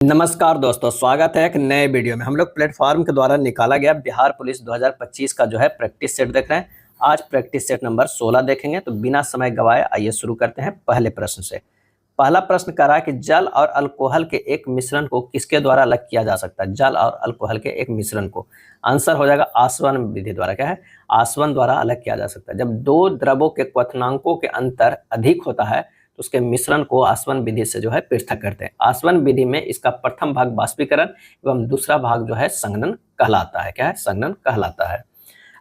नमस्कार दोस्तों, स्वागत है एक नए वीडियो में। हम लोग प्लेटफॉर्म के द्वारा निकाला गया बिहार पुलिस 2025 का जो है प्रैक्टिस सेट देख रहे हैं। आज प्रैक्टिस सेट नंबर 16 देखेंगे। तो बिना समय गवाए आइए शुरू करते हैं पहले प्रश्न से। पहला प्रश्न कह रहा है कि जल और अल्कोहल के एक मिश्रण को किसके द्वारा अलग किया जा सकता है। जल और अल्कोहल के एक मिश्रण को आंसर हो जाएगा आसवन विधि द्वारा। क्या है? आसवन द्वारा अलग किया जा सकता है। जब दो द्रवों के क्वथनांकों के अंतर अधिक होता है तो उसके मिश्रण को आसवन विधि से जो है पृथक करते हैं। आसवन विधि में इसका प्रथम भाग बाष्पीकरण एवं दूसरा भाग जो है संघनन कहलाता है। क्या है? संघनन कहलाता है।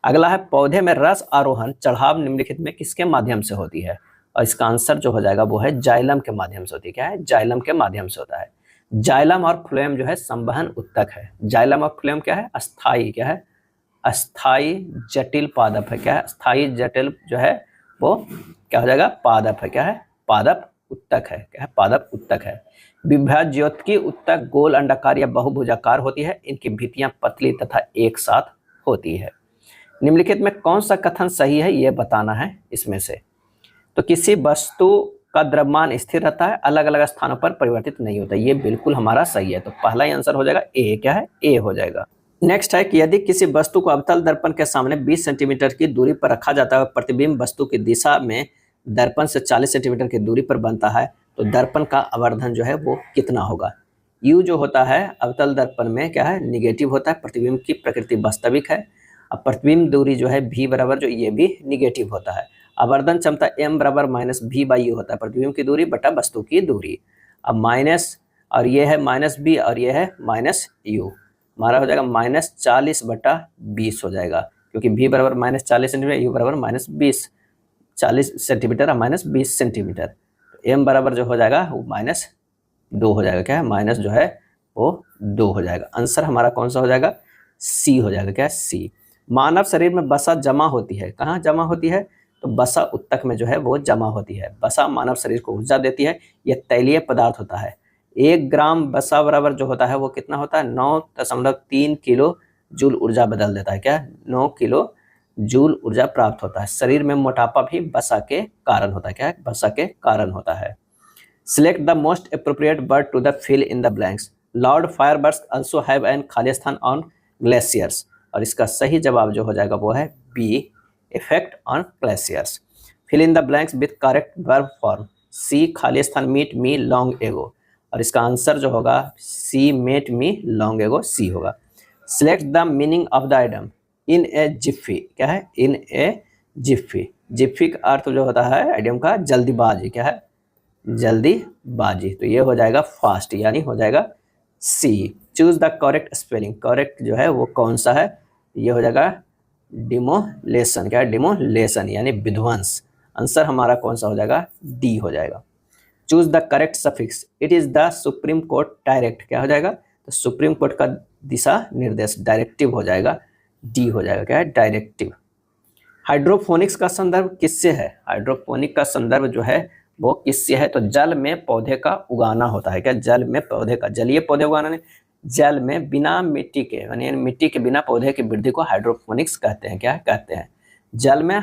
अगला है पौधे में रस आरोहण चढ़ाव निम्नलिखित में किसके माध्यम से होती है। और इसका आंसर जो हो जाएगा वो है जाइलम के माध्यम से होती है। क्या है? जाइलम के माध्यम से होता है। जाइलम और फ्लोएम जो है संवहन उत्तक है। जाइलम और फ्लोएम क्या है? अस्थाई। क्या है? अस्थाई जटिल पादप है। क्या है? अस्थाई जटिल जो है वो क्या हो जाएगा? पादप है। क्या है? पादप उत्तक है। क्या है? पादप उत्तक है। विभाज्योत्की उत्तक गोल अंडाकार या बहुभुजाकार होती है। इनकी भित्तियां पतली तथा एक साथ होती है। निम्नलिखित में कौन सा कथन सही है ये बताना है इसमें से। तो किसी वस्तु का द्रव्यमान स्थिर रहता है, अलग अलग स्थानों पर परिवर्तित नहीं होता। ये बिल्कुल हमारा सही है। तो पहला ही आंसर हो जाएगा ए। क्या है? ए हो जाएगा। नेक्स्ट है कि यदि किसी वस्तु को अवतल दर्पण के सामने 20 सेंटीमीटर की दूरी पर रखा जाता है और प्रतिबिंब वस्तु की दिशा में दर्पण से 40 सेंटीमीटर की दूरी पर बनता है तो दर्पण का आवर्धन जो है वो कितना होगा। यू जो होता है अवतल दर्पण में क्या है? निगेटिव होता है। प्रतिबिंब की प्रकृति वास्तविक है। अब प्रतिबिंब दूरी जो है भी बराबर जो ये भी निगेटिव होता है। आवर्धन क्षमता m बराबर माइनस भी बाई यू होता है। प्रतिबिंब की दूरी बटा वस्तु की दूरी। अब माइनस और ये है माइनस बी और ये है माइनस यू। हमारा हो जाएगा माइनस 40/20 हो जाएगा, क्योंकि भी बराबर माइनस 40 सेंटीमीटर, यू बराबर माइनस 20 40 सेंटीमीटर और माइनस 20 सेंटीमीटर। एम बराबर जो हो जाएगा वो -2 हो जाएगा। क्या है? माइनस जो है वो 2 हो जाएगा। आंसर हमारा कौन सा हो जाएगा? सी हो जाएगा। क्या है? सी। मानव शरीर में वसा जमा होती है। कहाँ जमा होती है? तो वसा उत्तक में जो है वो जमा होती है। वसा मानव शरीर को ऊर्जा देती है। यह तैलीय पदार्थ होता है। 1 ग्राम वसा बराबर जो होता है वो कितना होता है? 9.3 किलो जूल ऊर्जा बदल देता है। क्या? 9 किलो जूल ऊर्जा प्राप्त होता है। शरीर में मोटापा भी वसा के कारण होता है। क्या है? वसा के कारण होता है। Select the most appropriate word to the fill in the blanks. Lord Firebergs also have an खाली स्थान ऑन ग्लेशियर्स। और इसका सही जवाब जो हो जाएगा वो है B, effect on glaciers. Fill in the blanks with correct verb form. C, खाली स्थान मीट मी लॉन्ग एगो। और इसका आंसर जो होगा सी, met me long ago, C होगा। Select the meaning of the item in a jiffy. क्या है? इन a जिफ्फी। जिफ्फी का अर्थ जो होता है आइडियम का जल्दीबाजी। क्या है? जल्दीबाजी। तो ये हो जाएगा फास्ट, यानी हो जाएगा C. Choose the correct spelling. Correct जो है वो कौन सा है? ये हो जाएगा डिमोलेशन। क्या है? डिमोलेशन यानी विध्वंस। आंसर हमारा कौन सा हो जाएगा? डी हो जाएगा। Choose the correct suffix. It is the supreme court direct. क्या हो जाएगा? तो सुप्रीम कोर्ट का दिशा निर्देश डायरेक्टिव हो जाएगा। डी हो जाएगा। क्या है? डायरेक्टिव। हाइड्रोफोनिक्स का संदर्भ किससे है? हाइड्रोफोनिक का संदर्भ जो है वो किससे है? तो जल में पौधे का उगाना होता है। क्या? जल में पौधे का, जलीय पौधे उगाना नहीं, जल में बिना मिट्टी के, यानी मिट्टी के बिना पौधे की वृद्धि को हाइड्रोफोनिक्स कहते हैं। क्या कहते हैं? जल में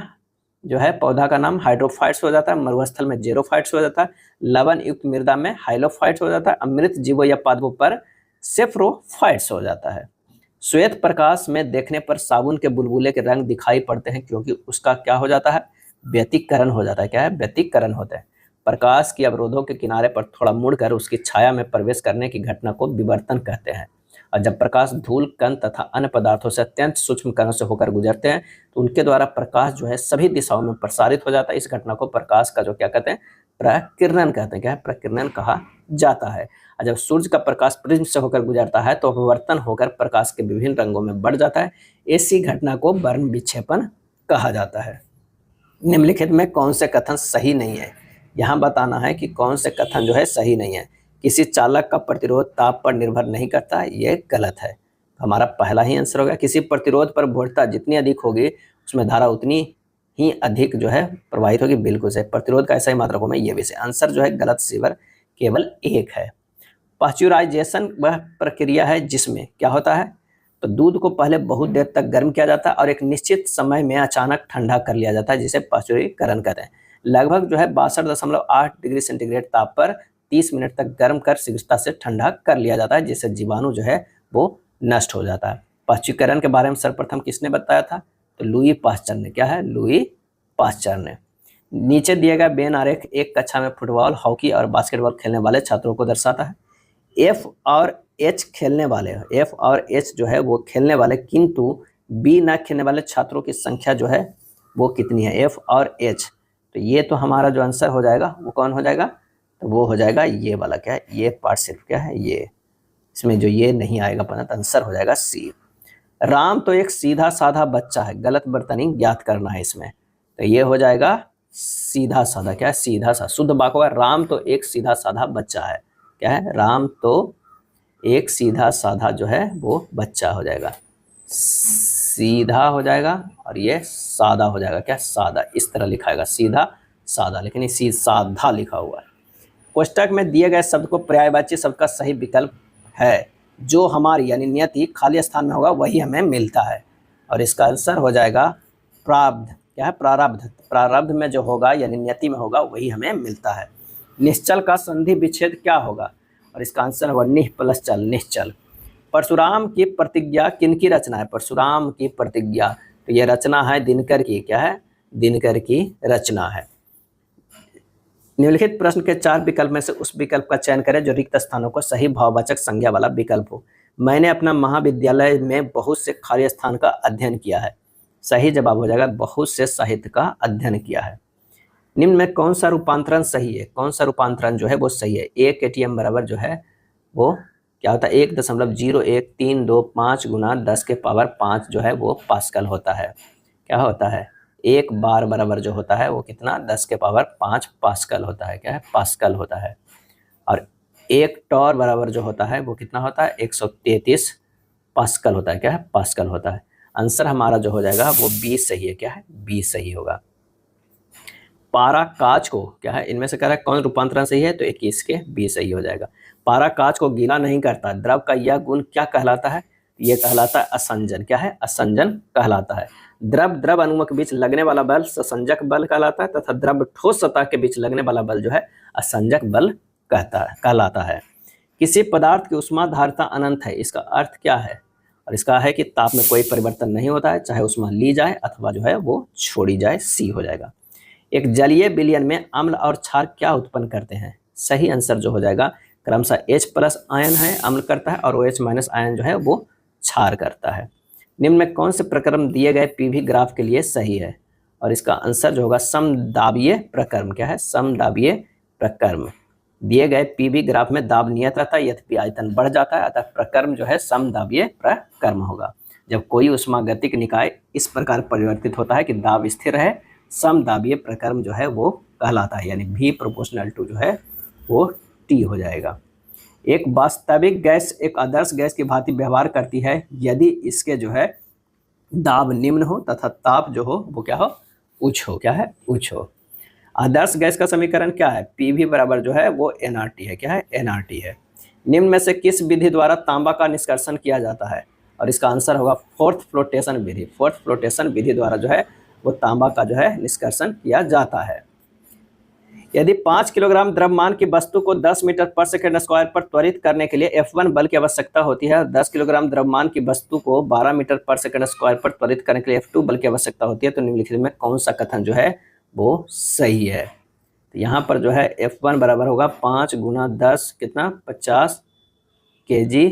जो है पौधा का नाम हाइड्रोफाइट्स हो जाता है, मरुस्थल में जेरोफाइट्स हो जाता है, लवण युक्त मृदा में हाइलोफाइट्स हो जाता है, अमृत जीवों या पादपों पर सेफ्रोफाइट्स हो जाता है। श्वेत प्रकाश में देखने पर साबुन के बुलबुले के रंग दिखाई पड़ते हैं क्योंकि उसका क्या हो जाता है? व्यतिकरण हो जाता है। क्या है? व्यतिकरण होता है। प्रकाश की अवरोधों के किनारे पर थोड़ा मुड़कर उसकी छाया में प्रवेश करने की घटना को विवर्तन कहते हैं। और जब प्रकाश धूल, कण तथा अन्य पदार्थों से अत्यंत सूक्ष्म कणों से होकर गुजरते हैं तो उनके द्वारा प्रकाश जो है सभी दिशाओं में प्रसारित हो जाता है। इस घटना को प्रकाश का जो क्या कहते हैं? प्रकिरणन कहते हैं। क्या है? प्रकिरणन कहा जाता है। और जब सूर्य का प्रकाश प्रिज्म से होकर गुजरता है तो अपवर्तन होकर प्रकाश के विभिन्न रंगों में बढ़ जाता है। ऐसी घटना को वर्ण विक्षेपण कहा जाता है। निम्नलिखित में कौन से कथन सही नहीं है? यहाँ बताना है कि कौन से कथन जो है सही नहीं है। किसी चालक का प्रतिरोध ताप पर निर्भर नहीं करता, ये गलत है। हमारा पहला ही आंसर होगा। किसी प्रतिरोध पर वोल्टता जितनी अधिक होगी उसमें धारा उतनी ही अधिक जो है प्रवाहित होगी, बिल्कुल से। प्रतिरोध का ऐसा ही मात्रकों में ये भी से। आंसर जो है गलत सीवर केवल एक है। पाश्चुराइजेशन वह प्रक्रिया है जिसमें क्या होता है? तो दूध को पहले बहुत देर तक गर्म किया जाता है और एक निश्चित समय में अचानक ठंडा कर लिया जाता है, जिसे पाश्चुरीकरण कहते हैं। लगभग जो है 62.8 डिग्री सेंटीग्रेड ताप पर 30 मिनट तक गर्म कर शीघ्रता से ठंडा कर लिया जाता है, जिससे जीवाणु जो है वो नष्ट हो जाता है। पाश्चुकरण के बारे में सर्वप्रथम किसने बताया था? तो लुई पाश्चर ने। क्या है? लुई पाश्चर ने। नीचे दिए गए बेन आरेख एक कक्षा में फुटबॉल, हॉकी और बास्केटबॉल खेलने वाले छात्रों को दर्शाता है। एफ और एच खेलने वाले, एफ और एच जो है वो खेलने वाले, किंतु बी ना खेलने वाले छात्रों की संख्या जो है वो कितनी है? एफ और एच। तो ये तो हमारा जो आंसर हो जाएगा वो कौन हो जाएगा? तो वो हो जाएगा ये वाला। क्या है? ये पार्ट सिर्फ क्या है? ये, इसमें जो ये नहीं आएगा पता, तो आंसर हो जाएगा सी। राम तो एक सीधा साधा बच्चा है, गलत बर्तनी ज्ञात करना है इसमें। तो ये हो जाएगा सीधा साधा। क्या है? सीधा सा। शुद्ध वाक्य होगा राम तो एक सीधा साधा बच्चा है। क्या है? राम तो एक सीधा साधा जो है वो बच्चा हो जाएगा। सीधा हो जाएगा और ये सादा हो जाएगा। क्या? सादा। इस तरह लिखाएगा, सीधा सादा, लेकिन इसी साधा लिखा हुआ है। कोष्टक में दिए गए शब्द को पर्यायवाची शब्द का सही विकल्प है। जो हमारी यानी नियति खाली स्थान में होगा वही हमें मिलता है, और इसका आंसर हो जाएगा प्रारब्ध। क्या है? प्रारब्ध। प्रारब्ध में जो होगा यानी नियति में होगा वही हमें मिलता है। निश्चल का संधि विच्छेद क्या होगा? और इसका आंसर होगा निह प्लस चल, निश्चल। परशुराम की प्रतिज्ञा किनकी रचना है? परशुराम की प्रतिज्ञा, तो यह रचना है दिनकर की। क्या है? दिनकर की रचना है। निम्नलिखित प्रश्न के 4 विकल्प में से उस विकल्प का चयन करें जो रिक्त स्थानों को सही भाववाचक संज्ञा वाला विकल्प हो। मैंने अपना महाविद्यालय में बहुत से खाली स्थान का अध्ययन किया है। सही जवाब हो जाएगा बहुत से साहित्य का अध्ययन किया है। निम्न में कौन सा रूपांतरण सही है? कौन सा रूपांतरण जो है वो सही है? 1 ATM बराबर जो है वो क्या होता है? 1.01325 गुना 10 के पावर 5 जो है वो पास्कल होता है। क्या होता है? 1 बार बराबर जो होता है वो कितना? 10 के पावर 5 पास्कल होता है। क्या है? पास्कल होता है। और 1 टॉर बराबर जो होता है वो कितना होता है? 133 पास्कल होता है। क्या है? पास्कल होता है। आंसर हमारा जो हो जाएगा वो बी सही है। क्या है? बी सही होगा। पारा काच को, क्या है इनमें से कह रहा है कौन रूपांतरण सही है? तो 21 के बी सही हो जाएगा। पारा काच को गीला नहीं करता, द्रव का यह गुण क्या कहलाता है? ये कहलाता है असंजन। क्या है? असंजन कहलाता है। द्रव अणुओं के बीच लगने वाला बल ससंजक बल कहलाता है, तथा द्रव ठोस सतह के बीच लगने वाला बल जो है असंजक बल कहलाता है। किसी पदार्थ की ऊष्मा धारिता अनंत है, इसका अर्थ क्या है? और इसका है कि ताप में कोई परिवर्तन नहीं होता है, चाहे ऊष्मा ली जाए अथवा जो है वो छोड़ी जाए। सी हो जाएगा। एक जलीय विलयन में अम्ल और क्षार क्या उत्पन्न करते हैं? सही आंसर जो हो जाएगा क्रमशः H+ आयन है अम्ल करता है, और OH- आयन जो है वो क्षार करता है। निम्न में कौन से प्रक्रम दिए गए पीवी ग्राफ के लिए सही है? और इसका आंसर जो होगा समदाबीय प्रक्रम। क्या है? समदाबीय प्रक्रम। दिए गए पीवी ग्राफ में दाब नियत रहता है, यद्यपि आयतन बढ़ जाता है, अतः प्रक्रम जो है समदाबीय प्रक्रम होगा। जब कोई ऊष्मागतिक निकाय इस प्रकार परिवर्तित होता है कि दाब स्थिर है, समदाबीय प्रक्रम जो है वो कहलाता है, यानी V = जो है वो T हो जाएगा। एक वास्तविक गैस एक आदर्श गैस की भांति व्यवहार करती है यदि इसके जो है दाब निम्न हो तथा ताप जो हो वो क्या हो? उच्च हो। क्या है? उच्च हो। आदर्श गैस का समीकरण क्या है? PV बराबर जो है वो nRT है। क्या है? nRT है। निम्न में से किस विधि द्वारा तांबा का निष्कर्षण किया जाता है? और इसका आंसर होगा फोर्थ फ्लोटेशन विधि। फोर्थ फ्लोटेशन विधि द्वारा जो है वो तांबा का जो है निष्कर्षण किया जाता है। यदि 5 किलोग्राम द्रव्यमान की वस्तु को 10 मीटर पर सेकंड स्क्वायर पर त्वरित करने के लिए F1 बल की आवश्यकता होती है, 10 किलोग्राम द्रव्यमान की वस्तु को 12 मीटर पर सेकंड स्क्वायर पर त्वरित करने के लिए F2 बल की आवश्यकता होती है, तो निम्नलिखित में कौन सा कथन जो है वो सही है? तो यहाँ पर जो है F1 बराबर होगा 5 गुना 10 कितना? 50 kg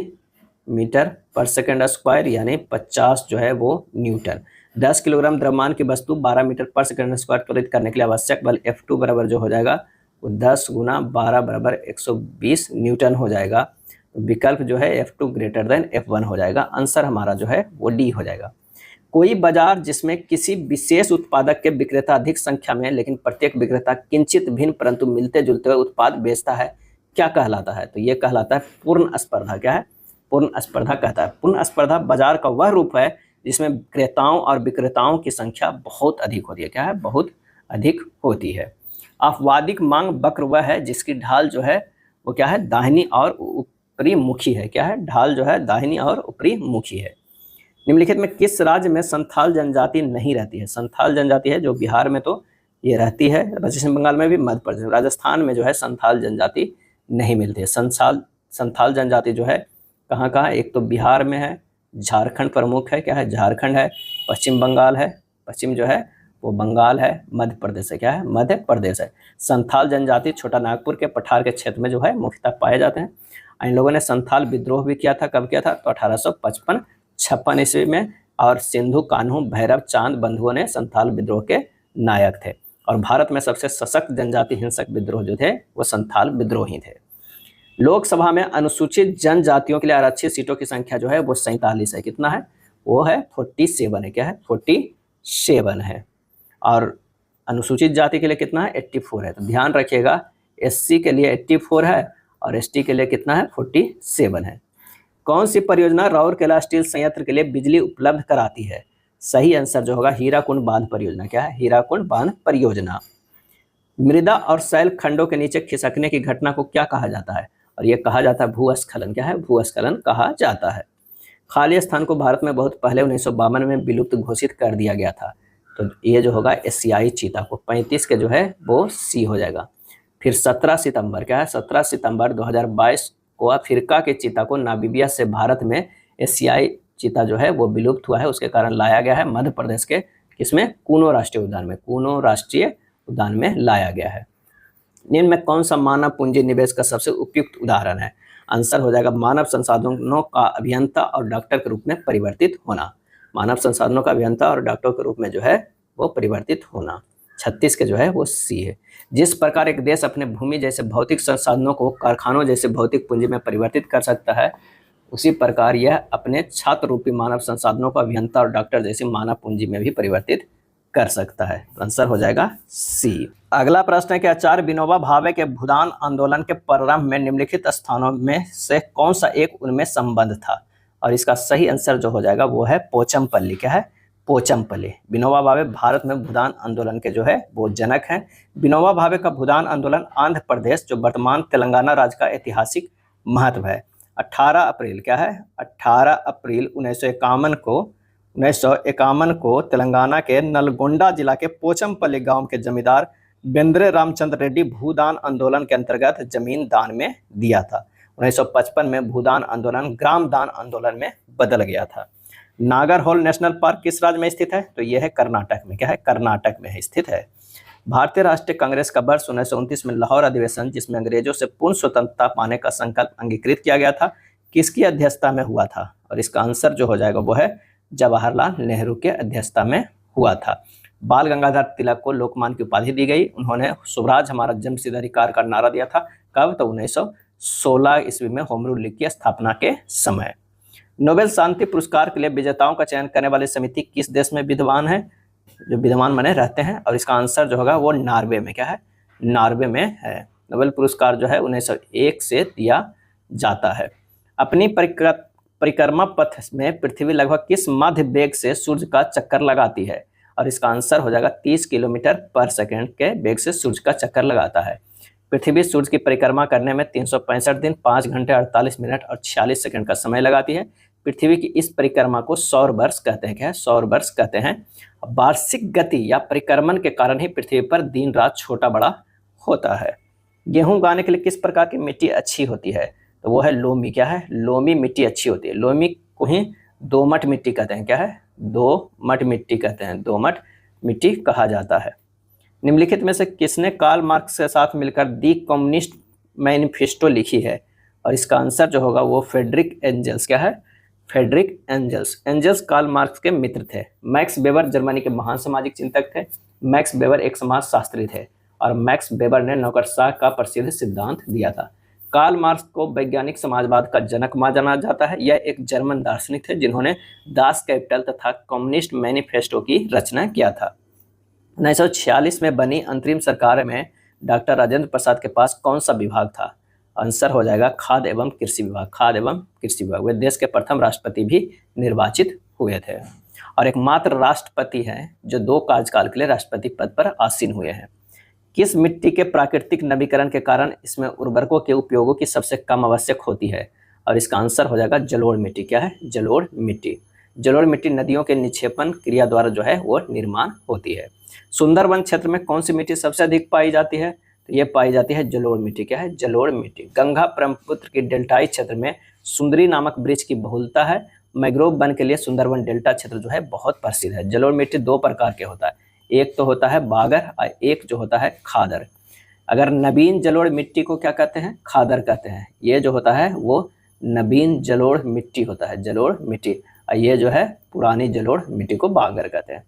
मीटर पर सेकंड स्क्वायर, यानी 50 जो है वो न्यूटन। 10 किलोग्राम द्रव्यमान की वस्तु 12 मीटर पर सेकंड स्क्वायर त्वरित करने के लिए आवश्यक बल F2 बराबर जो हो जाएगा वो 10 गुना 12 बराबर 120 न्यूटन हो जाएगा। विकल्प जो है F2 > F1 हो जाएगा। आंसर हमारा जो है वो डी हो जाएगा। कोई बाजार जिसमें किसी विशेष उत्पादक के विक्रेता अधिक संख्या में लेकिन प्रत्येक विक्रेता किंचित भिन्न परंतु मिलते जुलते हुए उत्पाद बेचता है, क्या कहलाता है? तो ये कहलाता है पूर्ण स्पर्धा। क्या है? पूर्ण स्पर्धा कहता है। पूर्ण स्पर्धा बाजार का वह रूप है जिसमें क्रेताओं और विक्रेताओं की संख्या बहुत अधिक होती है। क्या है? बहुत अधिक होती है। अपवादिक मांग वक्र वह है जिसकी ढाल जो है वो क्या है? दाहिनी और ऊपरी मुखी है। क्या है? ढाल जो है दाहिनी और ऊपरी मुखी है। निम्नलिखित में किस राज्य में संथाल जनजाति नहीं रहती है? संथाल जनजाति है जो बिहार में तो ये रहती है, पश्चिम बंगाल में भी, मध्य प्रदेश, राजस्थान में जो है संथाल जनजाति नहीं मिलती है। संथाल जनजाति जो है कहाँ कहाँ, एक तो बिहार में है, झारखंड प्रमुख है, क्या है, झारखंड है, पश्चिम बंगाल है, पश्चिम जो है वो बंगाल है, मध्य प्रदेश है, क्या है, मध्य प्रदेश है। संथाल जनजाति छोटा नागपुर के पठार के क्षेत्र में जो है मुख्यतः पाए जाते हैं। इन लोगों ने संथाल विद्रोह भी किया था, कब किया था, तो 1855-56 ईस्वी में, और सिंधु कान्हू भैरव चांद बंधुओं ने संथाल विद्रोह के नायक थे। और भारत में सबसे सशक्त जनजाति हिंसक विद्रोह जो थे वो संथाल विद्रोही थे। लोकसभा में अनुसूचित जनजातियों के लिए आरक्षित सीटों की संख्या जो है वो 47 है। कितना है, वो है 47 है, क्या है, 47 है। और अनुसूचित जाति के लिए कितना है, 84 है। तो ध्यान रखिएगा, एससी के लिए 84 है और एसटी के लिए कितना है, 47 है। कौन सी परियोजना राउरकेला स्टील संयंत्र के लिए बिजली उपलब्ध कराती है? सही आंसर जो होगा हीराकुंड बांध परियोजना। क्या है, हीराकुंड बांध परियोजना। मृदा और शैल खंडों के नीचे खिसकने की घटना को क्या कहा जाता है? और यह कहा जाता है भूस्खलन। क्या है, भूस्खलन कहा जाता है। खाली स्थान को भारत में बहुत पहले 1952 में विलुप्त घोषित कर दिया गया था। तो ये जो होगा एशियाई चीता को, 35 के जो है वो सी हो जाएगा। फिर 17 सितंबर, क्या है, 17 सितंबर 2022 को अफ्रीका के चीता को नामीबिया से भारत में एशियाई चीता जो है वो विलुप्त हुआ है, उसके कारण लाया गया है मध्य प्रदेश के किसमें, कूनो राष्ट्रीय उद्यान में, कूनो राष्ट्रीय उद्यान में लाया गया है। निम्न में कौन सा मानव पूंजी निवेश का सबसे उपयुक्त उदाहरण है? आंसर हो जाएगा मानव संसाधनों का अभियंता और डॉक्टर के रूप में परिवर्तित होना। मानव संसाधनों का अभियंता और डॉक्टर के रूप में जो है वो परिवर्तित होना। 36 के जो है वो सी है। जिस प्रकार एक देश अपने भूमि जैसे भौतिक संसाधनों को कारखानों जैसे भौतिक पूंजी में परिवर्तित कर सकता है, उसी प्रकार यह अपने छात्र रूपी मानव संसाधनों को अभियंता और डॉक्टर जैसी मानव पूंजी में भी परिवर्तित कर सकता है। तो आंसर हो जाएगा सी। अगला प्रश्न है कि आचार्य विनोबा भावे के भूदान आंदोलन के प्रारंभ में निम्नलिखित स्थानों में से कौन सा एक उनमें संबंध था? और इसका सही आंसर जो हो जाएगा वो है पोचमपल्ली। क्या है, पोचमपल्ली। विनोबा भावे भारत में भूदान आंदोलन के जो है वो जनक हैं। विनोबा भावे का भूदान आंदोलन आंध्र प्रदेश जो वर्तमान तेलंगाना राज्य का ऐतिहासिक महत्व है। 18 अप्रैल, क्या है, 18 अप्रैल 1951 को तेलंगाना के नलगोंडा जिला के पोचमपल्ली गांव के जमींदार बेंद्रे रामचंद्र रेड्डी भूदान आंदोलन के अंतर्गत जमीन दान में दिया था। 1955 में भूदान आंदोलन ग्राम दान आंदोलन में बदल गया था। नागरहोल नेशनल पार्क किस राज्य में स्थित है? तो यह है कर्नाटक में। क्या है, कर्नाटक में स्थित है। भारतीय राष्ट्रीय कांग्रेस का वर्ष 1929 में लाहौर अधिवेशन, जिसमें अंग्रेजों से पूर्ण स्वतंत्रता पाने का संकल्प अंगीकृत किया गया था, किसकी अध्यक्षता में हुआ था? और इसका आंसर जो हो जाएगा वो है जवाहरलाल नेहरू के अध्यक्षता में हुआ था। बाल गंगाधर तिलक को लोकमान्य की उपाधि दी गई। उन्होंने स्वराज हमारा जन्मसिद्ध अधिकार का नारा दिया था। कब? तो 1916 ईस्वी में होम रूल लीग की स्थापना के समय। नोबेल शांति पुरस्कार के लिए विजेताओं का चयन करने वाली समिति किस देश में विद्यमान है? जो विद्यमान माने रहते हैं। और इसका आंसर जो होगा वो नॉर्वे में। क्या है, नॉर्वे में है। नोबेल पुरस्कार जो है 1901 से दिया जाता है। अपनी परिक्रमा पथ में पृथ्वी लगभग किस माध्य वेग से सूर्य का चक्कर लगाती है? और इसका आंसर हो जाएगा 30 किलोमीटर पर सेकंड के वेग से सूर्य का चक्कर लगाता है। पृथ्वी सूर्य की परिक्रमा करने में 365 दिन 5 घंटे 48 मिनट और 46 सेकंड का समय लगाती है। पृथ्वी की इस परिक्रमा को सौर वर्ष कहते हैं। क्या है, सौर वर्ष कहते हैं। वार्षिक गति या परिक्रमण के कारण ही पृथ्वी पर दिन रात छोटा बड़ा होता है। गेहूं उगाने के लिए किस प्रकार की मिट्टी अच्छी होती है? तो वो है लोमी। क्या है, लोमी मिट्टी अच्छी होती है। लोमी को ही दोमट मिट्टी कहते हैं। क्या है, दोमट मिट्टी कहते हैं, दोमट मिट्टी कहा जाता है। निम्नलिखित में से किसने कार्ल मार्क्स के साथ मिलकर दी कम्युनिस्ट मैनिफेस्टो लिखी है? और इसका आंसर जो होगा वो फ्रेडरिक एंजल्स। क्या है, Friedrich Engels. Engels Karl Marx के मित्र थे। मैक्स वेबर जर्मनी के महान सामाजिक चिंतक थे। मैक्स वेबर एक समाजशास्त्री थे और मैक्स वेबर ने नौकरशाह का प्रसिद्ध सिद्धांत दिया था। कार्ल मार्क्स को वैज्ञानिक समाजवाद का जनक माना जाता है। यह एक जर्मन दार्शनिक थे जिन्होंने दास कैपिटल तथा कम्युनिस्ट मैनिफेस्टो की रचना किया था। 1946 में बनी अंतरिम सरकार में डॉक्टर राजेंद्र प्रसाद के पास कौन सा विभाग था? आंसर हो जाएगा खाद्य एवं कृषि विभाग। खाद्य एवं कृषि विभाग। वे देश के प्रथम राष्ट्रपति भी निर्वाचित हुए थे और एकमात्र राष्ट्रपति हैं जो 2 कार्यकाल के लिए राष्ट्रपति पद पर आसीन हुए हैं। किस मिट्टी के प्राकृतिक नवीकरण के कारण इसमें उर्वरकों के उपयोगों की सबसे कम आवश्यक होती है? और इसका आंसर हो जाएगा जलोढ़ मिट्टी। क्या है, जलोढ़ मिट्टी। जलोढ़ मिट्टी नदियों के निक्षेपण क्रिया द्वारा जो है वो निर्माण होती है। सुंदरवन क्षेत्र में कौन सी मिट्टी सबसे अधिक पाई जाती है? तो ये पाई जाती है जलोढ़ मिट्टी। क्या है? जलोढ़ मिट्टी। गंगा ब्रह्मपुत्र की डेल्टाई क्षेत्र में सुंदरी नामक वृक्ष की बहुलता है। मैग्रोव वन के लिए सुंदरवन डेल्टा क्षेत्र जो है बहुत प्रसिद्ध है। जलोढ़ मिट्टी दो प्रकार के होता है, एक तो होता है बागर और एक जो होता है खादर। अगर नवीन जलोढ़ मिट्टी को क्या कहते हैं? खादर कहते हैं। ये जो होता है वो नवीन जलोढ़ मिट्टी होता है, जलोढ़ मिट्टी। और ये जो है पुरानी जलोढ़ मिट्टी को बागर कहते हैं।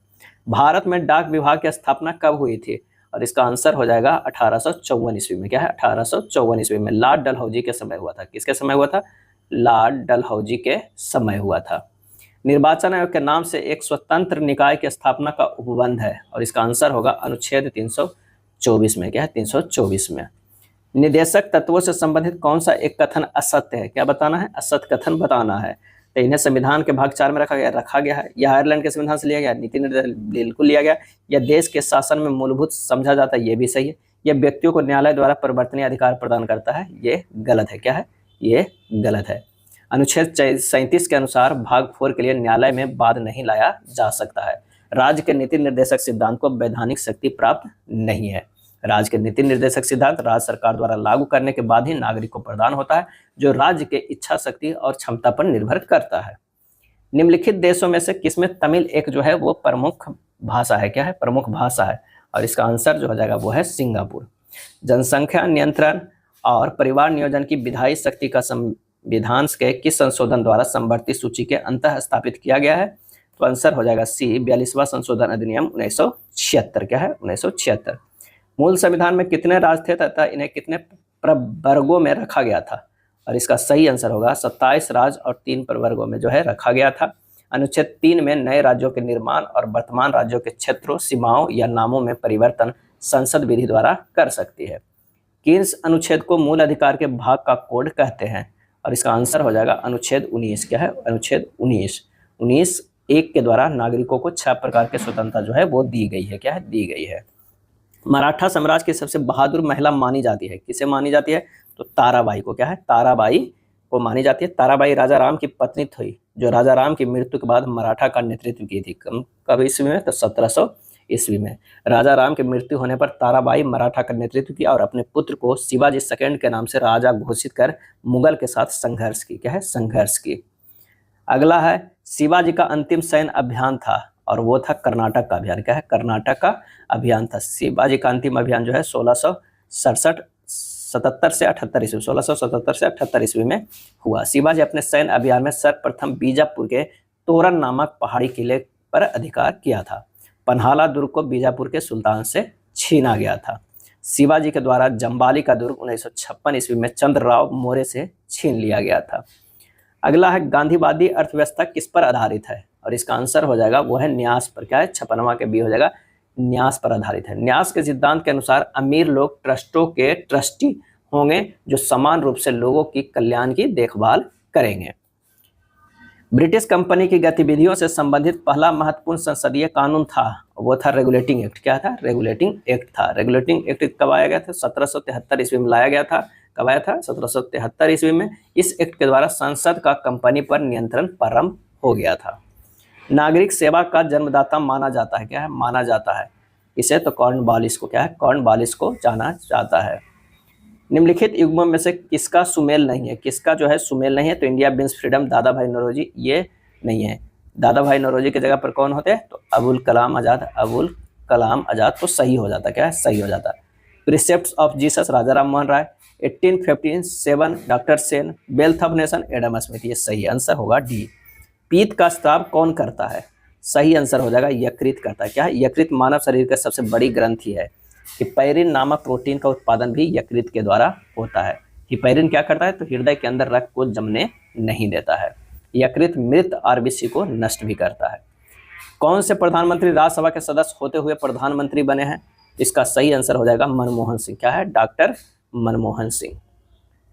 भारत में डाक विभाग की स्थापना कब हुई थी? और इसका आंसर हो जाएगा 1854 ईस्वी में। क्या है? 1854 ईस्वी में लॉर्ड डलहौजी के समय हुआ था। किसके समय हुआ था? लॉर्ड डलहौजी के समय हुआ था। निर्वाचन आयोग के नाम से एक स्वतंत्र निकाय की स्थापना का उपबंध है, और इसका आंसर होगा अनुच्छेद 324 में। क्या है? 324 में। निदेशक तत्वों से संबंधित कौन सा एक कथन असत्य है? क्या बताना है? असत्य कथन बताना है। तो इन्हें संविधान के भाग 4 में रखा गया है, या आयरलैंड के संविधान से लिया गया, नीति निर्देश बिल्कुल लिया गया, या देश के शासन में मूलभूत समझा जाता है, ये भी सही है, या व्यक्तियों को न्यायालय द्वारा परिवर्तनीय अधिकार प्रदान करता है, ये गलत है। क्या है? ये गलत है। अनुच्छेद 37 के अनुसार भाग 4 के लिए न्यायालय में वाद नहीं लाया जा सकता है। राज्य के नीति निर्देशक सिद्धांत को वैधानिक शक्ति प्राप्त नहीं है। राज्य के नीति निर्देशक सिद्धांत राज्य सरकार द्वारा लागू करने के बाद ही नागरिक को प्रदान होता है, जो राज्य के इच्छा शक्ति और क्षमता पर निर्भर करता है। निम्नलिखित देशों में से किसमें तमिल एक जो है वो प्रमुख भाषा है? क्या है? प्रमुख भाषा है, और इसका आंसर जो हो जाएगा वो है सिंगापुर। जनसंख्या नियंत्रण और परिवार नियोजन की विधायी शक्ति का संविधान के किस संशोधन द्वारा समवर्ती सूची के अंतः स्थापित किया गया है? तो आंसर हो जाएगा सी, 42वां संशोधन अधिनियम 1976। क्या है? 1976। मूल संविधान में कितने राज्य थे तथा इन्हें कितने प्रवर्गों में रखा गया था? और इसका सही आंसर होगा 27 राज्य और 3 प्रवर्गों में जो है रखा गया था। अनुच्छेद 3 में नए राज्यों के निर्माण और वर्तमान राज्यों के क्षेत्रों, सीमाओं या नामों में परिवर्तन संसद विधि द्वारा कर सकती है। किस अनुच्छेद को मूल अधिकार के भाग का कोड कहते हैं? और इसका आंसर हो जाएगा अनुच्छेद 19। क्या है? अनुच्छेद 19 एक के द्वारा नागरिकों को 6 प्रकार के स्वतंत्रता जो है वो दी गई है। क्या है? दी गई है। मराठा साम्राज्य की सबसे बहादुर महिला मानी जाती है, किसे मानी जाती है? तो ताराबाई को। क्या है? ताराबाई को मानी जाती है। ताराबाई राजा राम की पत्नी थी, जो राजा राम की मृत्यु के बाद मराठा का नेतृत्व की थी। कब ईस्वी में? तो 1700 ईस्वी में। राजा राम की मृत्यु होने पर ताराबाई मराठा का नेतृत्व किया और अपने पुत्र को शिवाजी सेकंड के नाम से राजा घोषित कर मुगल के साथ संघर्ष की। क्या है? संघर्ष की। अगला है शिवाजी का अंतिम सैन्य अभियान था, और वो था कर्नाटक का अभियान। क्या है? कर्नाटक का अभियान था। शिवाजी का अंतिम अभियान जो है 1677 से 78 ईस्वी 1677 से 78 ईस्वी में हुआ। शिवाजी अपने सैन्य अभियान में सर्वप्रथम बीजापुर के तोरण नामक पहाड़ी किले पर अधिकार किया था। पन्हाला दुर्ग को बीजापुर के सुल्तान से छीना गया था। शिवाजी के द्वारा जम्बाली का दुर्ग 1956 ईस्वी में चंद्रराव मौर्य से छीन लिया गया था। अगला है गांधीवादी अर्थव्यवस्था किस पर आधारित है? और इसका आंसर हो जाएगा वो है न्यास पर। क्या है? 56वां के बी हो जाएगा, न्यास पर आधारित है। न्यास के सिद्धांत के अनुसार अमीर लोग ट्रस्टों के ट्रस्टी होंगे, जो समान रूप से लोगों की कल्याण की देखभाल करेंगे। ब्रिटिश कंपनी की गतिविधियों से संबंधित पहला महत्वपूर्ण संसदीय कानून था, वो था रेगुलेटिंग एक्ट। क्या था? रेगुलेटिंग एक्ट था। रेगुलेटिंग एक्ट कब आया गया था? 1773 ईस्वी में लाया गया था। कब आया था? 1773 ईस्वी में। इस एक्ट के द्वारा संसद का कंपनी पर नियंत्रण प्रारंभ हो गया था। नागरिक सेवा का जन्मदाता माना जाता है। क्या है? माना जाता है इसे तो कॉर्नवालिस को। क्या है? कॉर्नवालिस को जाना जाता है। निम्नलिखित युग्मों में से किसका सुमेल नहीं है? किसका जो है सुमेल नहीं है? तो इंडिया विंस फ्रीडम, दादा भाई नौरोजी, ये नहीं है। दादा भाई नौरोजी की जगह पर कौन होते हैं? तो अबुल कलाम आज़ाद। अबुल कलाम आज़ाद तो सही हो जाता। क्या है? सही हो जाता। Precepts of Jesus, Raja Ram Mohan Roy. 1857, doctor Sen. Wealth of nation, Adam Smith. ये सही आंसर होगा डी। पीत का स्राव कौन करता है? सही आंसर हो जाएगा यकृत करता है। क्या है? यकृत मानव शरीर का सबसे बड़ी ग्रंथि है। हिपैरिन नामक प्रोटीन का उत्पादन भी यकृत के द्वारा होता है। हिपैरिन क्या करता है? तो हृदय के अंदर रक्त को जमने नहीं देता है। यकृत मृत आरबीसी को नष्ट भी करता है। कौन से प्रधानमंत्री राज्यसभा के सदस्य होते हुए प्रधानमंत्री बने हैं? इसका सही आंसर हो जाएगा मनमोहन सिंह। क्या है? डॉक्टर मनमोहन सिंह।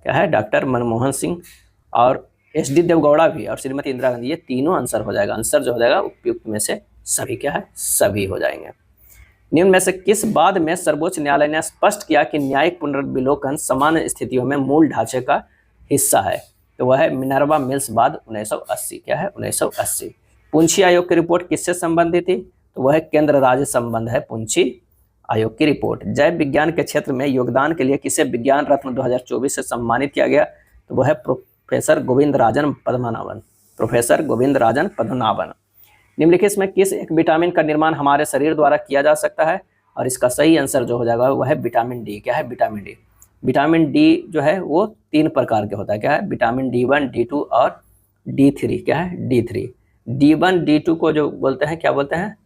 क्या है? डॉक्टर मनमोहन सिंह। और एच.डी. देवगौड़ा भी और श्रीमती इंदिरा गांधी, ये तीनों आंसर हो जाएगा। आंसर जो हो जाएगा उपयुक्त में से सभी। क्या है? सभी हो जाएंगे। निम्न में से किस बाद में सर्वोच्च न्यायालय ने स्पष्ट किया कि न्यायिक पुनर्विलोकन समान स्थितियों में मूल ढांचे का हिस्सा है? तो वह है मिनर्वा मिल्स बाद 1980। क्या है? 1980। पुंछी आयोग की रिपोर्ट किससे संबंधित थी? तो वह केंद्र राज्य संबंध है पुंछी आयोग की रिपोर्ट। जैव विज्ञान के क्षेत्र में योगदान के लिए किसे विज्ञान रत्न 2024 से सम्मानित किया गया? तो वो है प्रोफेसर गोविंदराजन पद्मनाभन। प्रोफेसर गोविंदराजन पद्मनाभन। निम्नलिखित में किस एक विटामिन का निर्माण हमारे शरीर द्वारा किया जा सकता है? और इसका सही आंसर जो हो जाएगा वह है विटामिन डी। क्या है? Vitamin D. विटामिन डी जो है वो 3 प्रकार के होता है। क्या है? विटामिन D1, D2 और D3। क्या है? D3। D1 D2 को जो बोलते हैं, क्या बोलते हैं?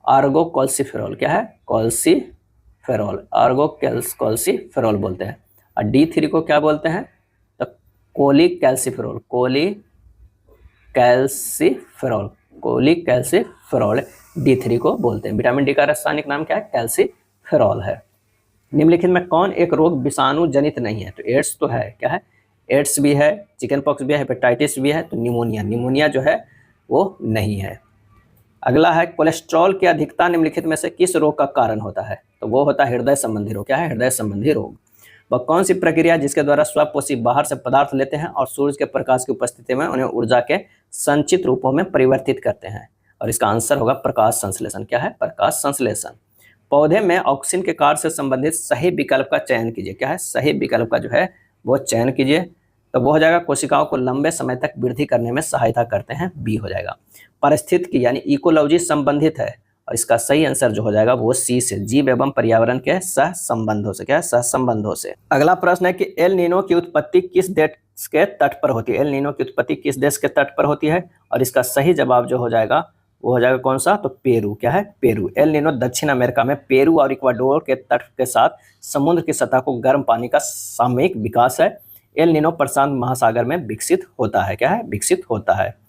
आर्गोकॉल्सिफेरॉल। क्या है? कॉल्सिफेरॉल, आर्गोकॉल्सिफेरॉल बोलते हैं। और D3 को क्या बोलते हैं? तो कोलिकैल्सिफेरॉल, कोलिकैल्सिफेरॉल, कोलिकैल्सिफेरॉल D3 को बोलते हैं। विटामिन डी का रासायनिक नाम क्या है? कैल्सिफेरॉल है। निम्नलिखित में कौन एक रोग विषाणु जनित नहीं है? तो एड्स तो है। क्या है? एड्स भी है, चिकन पॉक्स भी है, हेपेटाइटिस भी है। तो निमोनिया जो है वो नहीं है। अगला है कोलेस्ट्रॉल की अधिकता निम्नलिखित में से किस रोग का कारण होता है? तो वो होता है हृदय संबंधी रोग। क्या है? हृदय संबंधी रोग। वह कौन सी प्रक्रिया जिसके द्वारा स्वपोषी बाहर से पदार्थ लेते हैं और सूर्य के प्रकाश की उपस्थिति में उन्हें ऊर्जा के संचित रूपों में परिवर्तित करते हैं? और इसका आंसर होगा प्रकाश संश्लेषण। क्या है? प्रकाश संश्लेषण। पौधे में ऑक्सीजन के कार्य से संबंधित सही विकल्प का चयन कीजिए। क्या है? सही विकल्प का जो है वो चयन कीजिए। तो वो हो जाएगा कोशिकाओं को लंबे समय तक वृद्धि करने में सहायता करते हैं। बी हो जाएगा। पारिस्थितिकी यानी इकोलॉजी संबंधित है। और इसका सही आंसर जो हो जाएगा वो सी से, जीव एवं पर्यावरण के सह संबंधों से। क्या है? सह संबंधों से। अगला प्रश्न है कि एल नीनो की उत्पत्ति किस देश के तट पर होती है? एल नीनो की उत्पत्ति किस देश के तट पर होती है? और इसका सही जवाब जो हो जाएगा वो हो जाएगा कौन सा? तो पेरू। क्या है? पेरू। एल नीनो दक्षिण अमेरिका में पेरू और इक्वाडोर के तट के साथ समुद्र की सतह को गर्म पानी का सामयिक विकास है। एल नीनो प्रशांत महासागर में विकसित होता है। क्या है? विकसित होता है।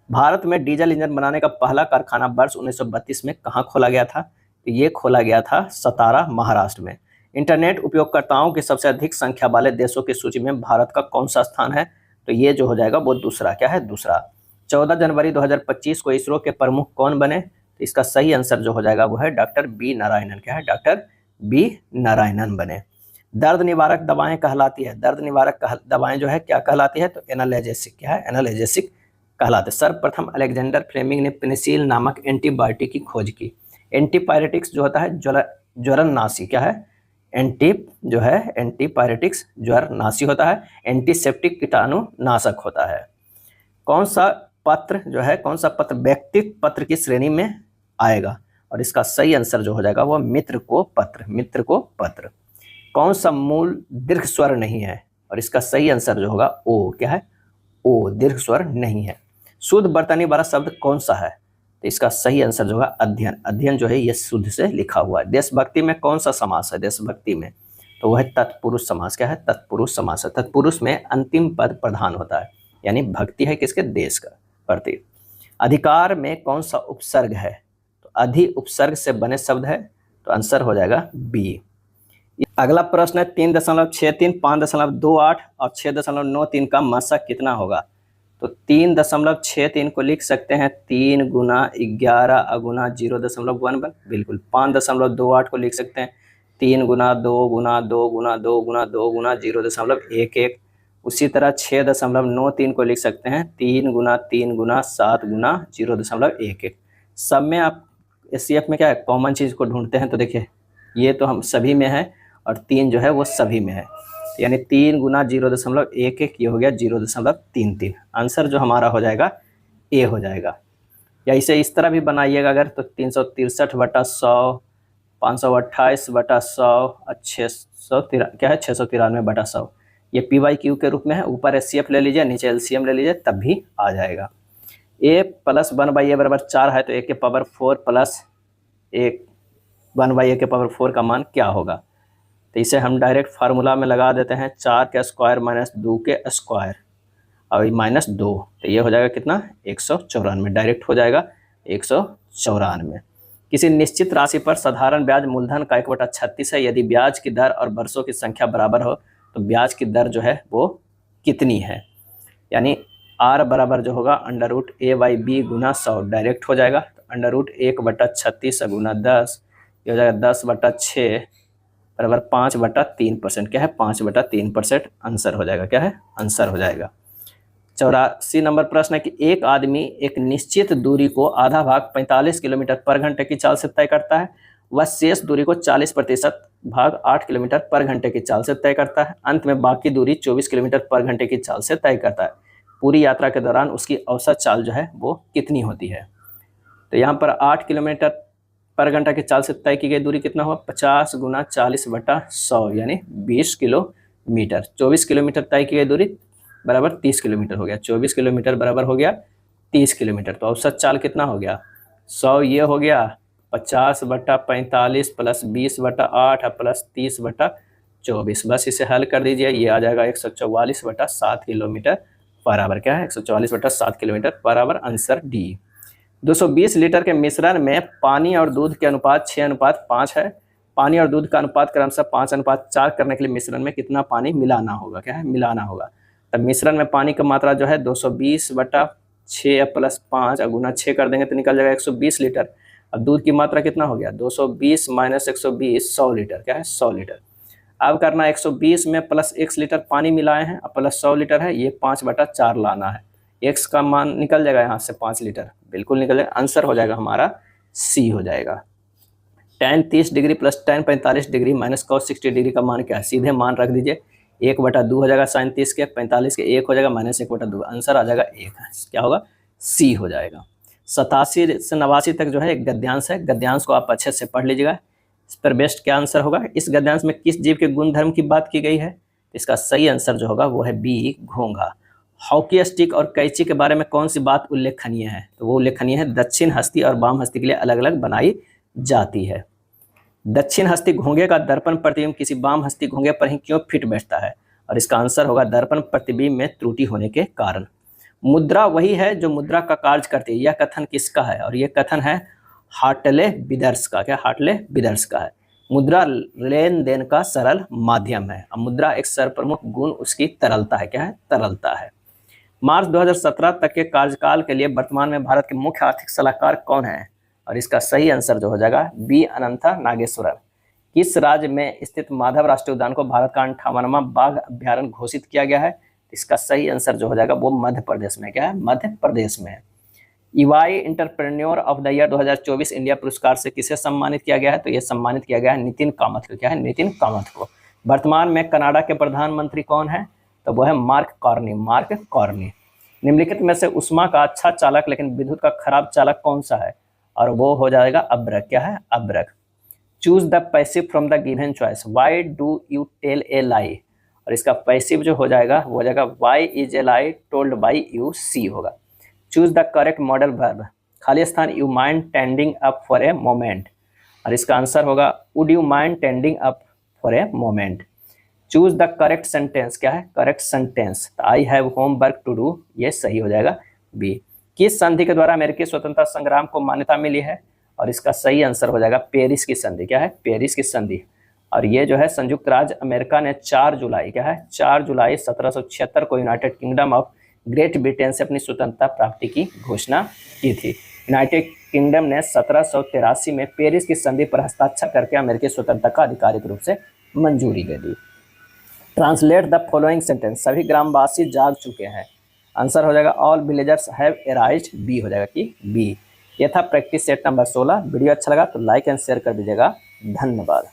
भारत में डीजल इंजन बनाने का पहला कारखाना वर्ष 1932 में कहाँ खोला गया था? तो ये खोला गया था सतारा, महाराष्ट्र में। इंटरनेट उपयोगकर्ताओं की सबसे अधिक संख्या वाले देशों की सूची में भारत का कौन सा स्थान है? तो ये जो हो जाएगा वो दूसरा। क्या है? दूसरा। 14 जनवरी 2025 को इसरो के प्रमुख कौन बने? तो इसका सही आंसर जो हो जाएगा वो है डॉक्टर बी नारायणन। क्या है? डॉक्टर बी नारायणन बने। दर्द निवारक दवाएं कहलाती है। दर्द निवारक दवाएं जो है क्या कहलाती है? तो एनाल्जेसिक। क्या है? एनाल्जेसिक कहलाते। सर्वप्रथम अलेक्जेंडर फ्लेमिंग ने पेनिसिलिन नामक एंटीबायोटिक की खोज की। एंटीपायरेटिक्स जो होता है ज्वरनाशी। क्या है? एंटीपायरेटिक्स ज्वरनाशी होता है। एंटीसेप्टिक कीटाणुनाशक होता है। कौन सा पत्र जो है, कौन सा पत्र व्यक्तित्व पत्र की श्रेणी में आएगा? और इसका सही आंसर जो हो जाएगा वो मित्र को पत्र। मित्र को पत्र। कौन सा मूल दीर्घ स्वर नहीं है? और इसका सही आंसर जो होगा ओ। क्या है? ओ, दीर्घ स्वर नहीं है। शुद्ध वर्तनी वाला शब्द कौन सा है? तो इसका सही आंसर जो होगा अध्ययन। अध्ययन जो है ये शुद्ध से लिखा हुआ है। देशभक्ति में कौन सा समास है? देशभक्ति में तो वह है तत्पुरुष समास। क्या है? तत्पुरुष समास है। तत्पुरुष में अंतिम पद प्रधान होता है, यानी भक्ति है किसके? देश का प्रति। अधिकार में कौन सा उपसर्ग है? तो अधि उपसर्ग से बने शब्द है। तो आंसर हो जाएगा बी। अगला प्रश्न है 3.63, 5.28 और 6.93 का मासक कितना होगा? तो 3.63 को लिख सकते हैं 3 गुना 11 अगुना 0.11। बिल्कुल। 5.28 को लिख सकते हैं 3 गुना 2 गुना 2 गुना 2 गुना 2 गुना 0.11। उसी तरह 6.93 को लिख सकते हैं 3 गुना 3 गुना 7 गुना 0.11। सब में आप एससीएफ में क्या है कॉमन चीज़ को ढूंढते हैं। तो देखिए ये तो हम सभी में है और 3 जो है वो सभी में है, यानी 3 गुना 0.11 ये हो गया 0.33। आंसर जो हमारा हो जाएगा ए हो जाएगा। या इसे इस तरह भी बनाइएगा अगर तो 363/100, 528/100 और 693/100 ये PYQ के रूप में है। ऊपर SCF ले लीजिए, नीचे LCM ले लीजिए, तब भी आ जाएगा। a + 1/a बराबर 4 है तो a के पावर 4 प्लस 1/a के पावर 4 का मान क्या होगा? तो इसे हम डायरेक्ट फार्मूला में लगा देते हैं 4 के स्क्वायर माइनस 2 के स्क्वायर और -2। तो ये हो जाएगा कितना? 194। डायरेक्ट हो जाएगा 194। किसी निश्चित राशि पर साधारण ब्याज मूलधन का 1/36 है। यदि ब्याज की दर और वर्षों की संख्या बराबर हो तो ब्याज की दर जो है वो कितनी है? यानी r बराबर जो होगा √a/b गुना 100 डायरेक्ट हो जाएगा। तो √1/36 गुना 10 ये हो जाएगा 10/6 बराबर 5/3%। क्या है? 5/3% आंसर हो जाएगा। क्या है? आंसर हो जाएगा। 84 नंबर प्रश्न है कि एक आदमी एक निश्चित दूरी को आधा भाग 45 किलोमीटर पर घंटे की चाल से तय करता है वह शेष दूरी को 40% भाग 8 किलोमीटर पर घंटे की चाल से तय करता है। अंत में बाकी दूरी 24 किलोमीटर पर घंटे की चाल से तय करता है। पूरी यात्रा के दौरान उसकी औसत चाल जो है वो कितनी होती है। तो यहाँ पर 8 किलोमीटर पर घंटा की चाल से तय की गई दूरी कितना हुआ, 50 गुना 40/100 यानी 20 किलोमीटर। 24 किलोमीटर तय की गई दूरी बराबर 30 किलोमीटर हो गया। 24 किलोमीटर बराबर हो गया 30 किलोमीटर। तो औसत चाल कितना हो गया, 100 ये हो गया 50/45 प्लस 20/8 प्लस 30/24। बस इसे हल कर दीजिए, ये आ जाएगा 144/7 किलोमीटर बराबर क्या है, 144/7 किलोमीटर बराबर आंसर डी। 220 लीटर के मिश्रण में पानी और दूध के अनुपात 6:5 है। पानी और दूध का अनुपात क्रमशः 5:4 करने के लिए मिश्रण में कितना पानी मिलाना होगा, क्या है मिलाना होगा। तब मिश्रण में पानी की मात्रा जो है 220/6 प्लस 5 गुना 6 कर देंगे तो निकल जाएगा 120 लीटर। अब दूध की मात्रा कितना हो गया, 220 माइनस 120 100 लीटर, क्या है 100 लीटर। अब करना 120 में प्लस 1 लीटर पानी मिलाए हैं, अब प्लस 100 लीटर है, ये 5/4 लाना है। x का मान निकल जाएगा यहाँ से 5 लीटर, बिल्कुल निकल जाएगा। आंसर हो जाएगा हमारा सी हो जाएगा। tan 30 degree plus tan 45 degree minus cos 60 degree का मान क्या है, सीधे मान रख दीजिए। 1/2 हो जाएगा sin 30 के, 45 के 1 हो जाएगा माइनस 1/2, आंसर आ जाएगा 1, क्या होगा सी हो जाएगा। 87 से 89 तक जो है एक गद्यांश है, गद्यांश को आप अच्छे से पढ़ लीजिएगा। इस पर बेस्ट क्या आंसर होगा, इस गद्यांश में किस जीव के गुणधर्म की बात की गई है, इसका सही आंसर जो होगा वो है बी घोंघा। हॉकी स्टिक और कैंची के बारे में कौन सी बात उल्लेखनीय है, तो वो उल्लेखनीय है दक्षिण हस्ती और वाम हस्ती के लिए अलग अलग बनाई जाती है। दक्षिण हस्ती घोंघे का दर्पण प्रतिबिंब किसी वाम हस्ती घोंघे पर ही क्यों फिट बैठता है, और इसका आंसर होगा दर्पण प्रतिबिंब में त्रुटि होने के कारण। मुद्रा वही है जो मुद्रा का कार्य करती है, यह कथन किसका है, और यह कथन है हार्टले विदर्स का, क्या हार्टले विदर्स का है। मुद्रा लेन देन का सरल माध्यम है। अब मुद्रा एक सर्वप्रमुख गुण उसकी तरलता है, क्या है तरलता है। मार्च 2017 तक के कार्यकाल के लिए वर्तमान में भारत के मुख्य आर्थिक सलाहकार कौन है, और इसका सही आंसर जो हो जाएगा बी अनंता नागेश्वरन। किस राज्य में स्थित माधव राष्ट्रीय उद्यान को भारत का 58वां बाघ अभ्यारण्य घोषित किया गया है, इसका सही आंसर जो हो जाएगा वो मध्य प्रदेश में, क्या है मध्य प्रदेश में है। EY entrepreneur of the year 2024 India पुरस्कार से किसे सम्मानित किया गया है, तो यह सम्मानित किया गया है नितिन कामत को, क्या है नितिन कामत को। वर्तमान में कनाडा के प्रधानमंत्री कौन है, तो वो है मार्क कार्नी, मार्क कार्नी। निम्नलिखित में से उष्मा का अच्छा चालक लेकिन विद्युत का खराब चालक कौन सा है, और वो हो जाएगा अब्रक, क्या है अब्रक। Choose the passive from the given choice, why do you tell a lie, और इसका पैसिव जो हो जाएगा वो हो जाएगा why is a lie told by you, C होगा। Choose the correct model verb, खाली स्थान you mind tending up for a moment, और इसका आंसर होगा would you mind tending up for a moment. Choose the correct sentence, क्या है correct sentence, I have homework to do, ये सही हो जाएगा बी। किस संधि के द्वारा अमेरिकी स्वतंत्रता संग्राम को मान्यता मिली है, और इसका सही आंसर हो जाएगा पेरिस की संधि, क्या है पेरिस की संधि। और ये जो है संयुक्त राज्य अमेरिका ने 4 जुलाई, क्या है 4 जुलाई 1776 को United kingdom of great Britain से अपनी स्वतंत्रता प्राप्ति की घोषणा की थी। यूनाइटेड किंगडम ने 1783 में पेरिस की संधि पर हस्ताक्षर करके अमेरिकी स्वतंत्रता का आधिकारिक रूप से मंजूरी दे दी। ट्रांसलेट द फॉलोइंग सेंटेंस, सभी ग्रामवासी जाग चुके हैं, आंसर हो जाएगा all villagers have arisen, B हो जाएगा कि बी। यह था प्रैक्टिस सेट नंबर 16। वीडियो अच्छा लगा तो लाइक एंड शेयर कर दीजिएगा, धन्यवाद।